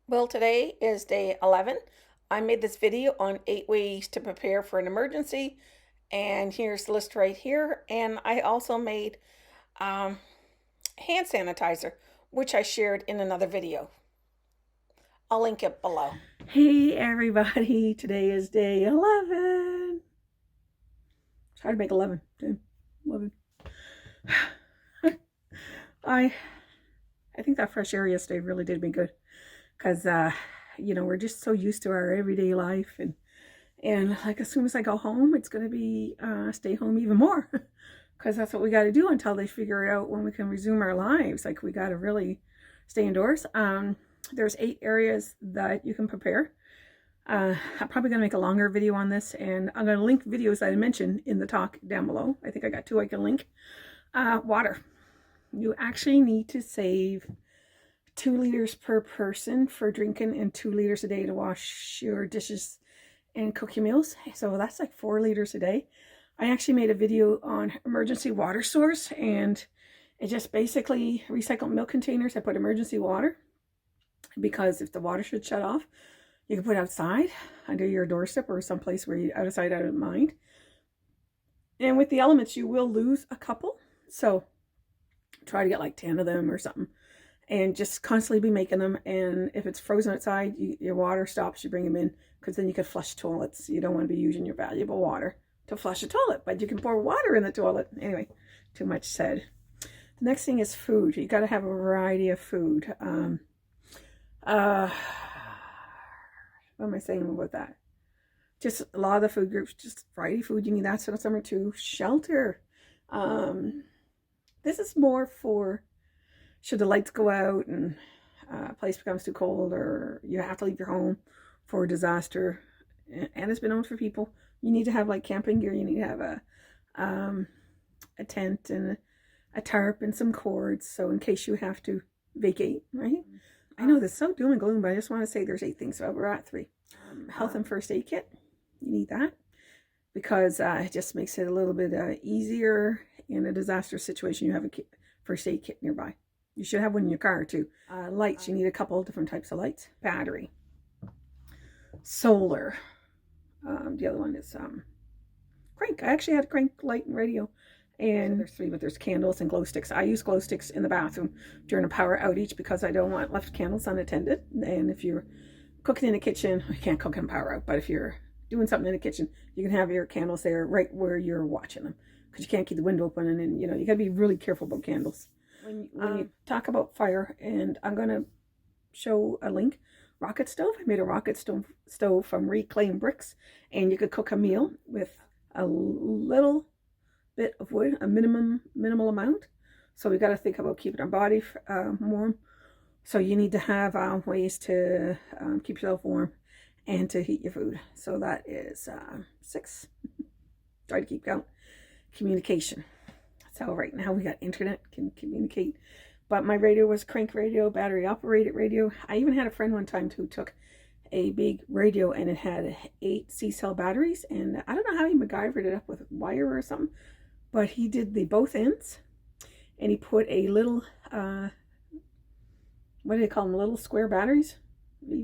Well, today is day 11. I made this video on 8 ways to prepare for an emergency, and here's the list right here. And I also made um, hand sanitizer, which I shared in another video. I'll link it below. Hey everybody, today is day 11. It's hard to make 11. 10, 11. I I think that fresh air yesterday really did me good because we're just so used to our everyday life and like as soon as I go home, it's going to be stay home even more because that's what we got to do until they figure it out when we can resume our lives. Like we got to really stay indoors. There's 8 areas that you can prepare. I'm probably going to make a longer video on this, and I'm going to link videos that I mentioned in the talk down below. I think I got 2 I can link. Water. You actually need to save 2 liters per person for drinking and 2 liters a day to wash your dishes and cook your meals. So that's like 4 liters a day. I actually made a video on emergency water source, and it just basically recycled milk containers. I put emergency water because if the water should shut off, you can put it outside under your doorstep or someplace where you're out of sight, out of mind. And with the elements, you will lose a couple. So try to get like 10 of them or something. And just constantly be making them. And if it's frozen outside, your water stops, you bring them in. Because then you can flush toilets. You don't want to be using your valuable water to flush a toilet. But you can pour water in the toilet. Anyway, too much said. The next thing is food. You got to have a variety of food. What am I saying about that? Just a lot of the food groups, just variety of food. You need that sort of summer too. Shelter. This is more for should the lights go out and a place becomes too cold or you have to leave your home for a disaster. And it's been known for people. You need to have like camping gear. You need to have a tent and a tarp and some cords. So in case you have to vacate, right? I know this is so doom and gloom, but I just want to say there's 8 things, so we're at 3. Health and first aid kit, you need that because it just makes it a little bit easier in a disaster situation. You have a first aid kit nearby. You should have one in your car too. Lights, you need a couple of different types of lights. Battery, solar. The other one is crank. I actually had a crank light and radio. And there's 3, but there's candles and glow sticks. I use glow sticks in the bathroom during a power outage because I don't want left candles unattended. And if you're cooking in the kitchen, you can't cook in power out, but if you're doing something in the kitchen, you can have your candles there right where you're watching them because you can't keep the window open. And then, you got to be really careful about candles. When you talk about fire, and I'm going to show a link, rocket stove. I made a rocket stove from reclaimed bricks, and you could cook a meal with a little bit of wood, a minimal amount. So we got to think about keeping our body warm. So you need to have ways to keep yourself warm and to heat your food. So that is 6. Try to keep count. Communication. So right now we got internet, can communicate. But my radio was crank radio, battery operated radio. I even had a friend one time who took a big radio and it had 8 C-cell batteries. And I don't know how he MacGyvered it up with wire or something. But he did the both ends, and he put a little, what do they call them, little square batteries? 8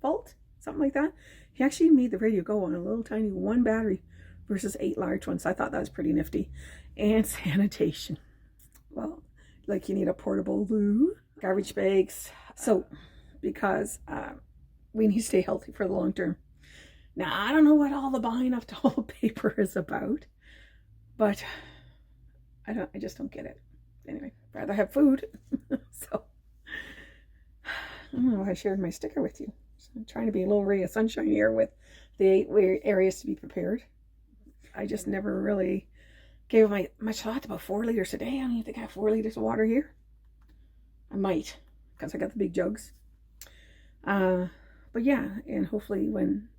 volt, something like that. He actually made the radio go on a little tiny 1 battery versus 8 large ones. I thought that was pretty nifty. And sanitation. Well, like you need a portable loo, garbage bags, soap, because we need to stay healthy for the long term. Now, I don't know what all the buying of toilet paper is about. But I just don't get it. Anyway, rather have food. So I don't know if I shared my sticker with you. So I'm trying to be a little ray of sunshine here with the 8 areas to be prepared. I just never really gave much thought about 4 liters a day. I don't even think I have 4 liters of water here. I might, because I got the big jugs. But yeah, and hopefully when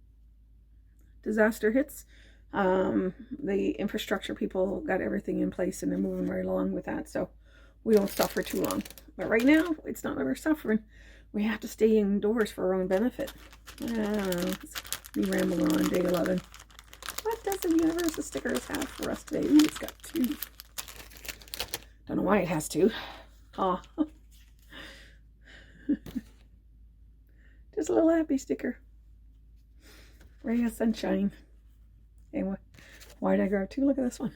disaster hits, the infrastructure people got everything in place and they're moving right along with that, so we don't suffer too long. But right now, it's not that we're suffering. We have to stay indoors for our own benefit. We ramble on day 11. What does the universe of stickers have for us today? Ooh, it's got 2. Don't know why it has 2. There's a little happy sticker. Ray of sunshine. And why did I grab two? Look at this one.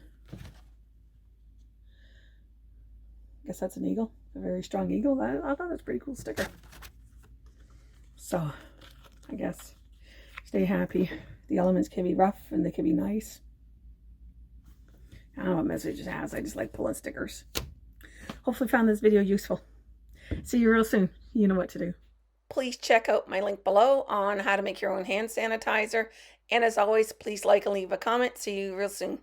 Guess that's an eagle. A very strong eagle. I thought that's a pretty cool sticker. So, I guess stay happy. The elements can be rough and they can be nice. I don't know what message it has. I just like pulling stickers. Hopefully found this video useful. See you real soon. You know what to do. Please check out my link below on how to make your own hand sanitizer. And as always, please like and leave a comment. See you real soon.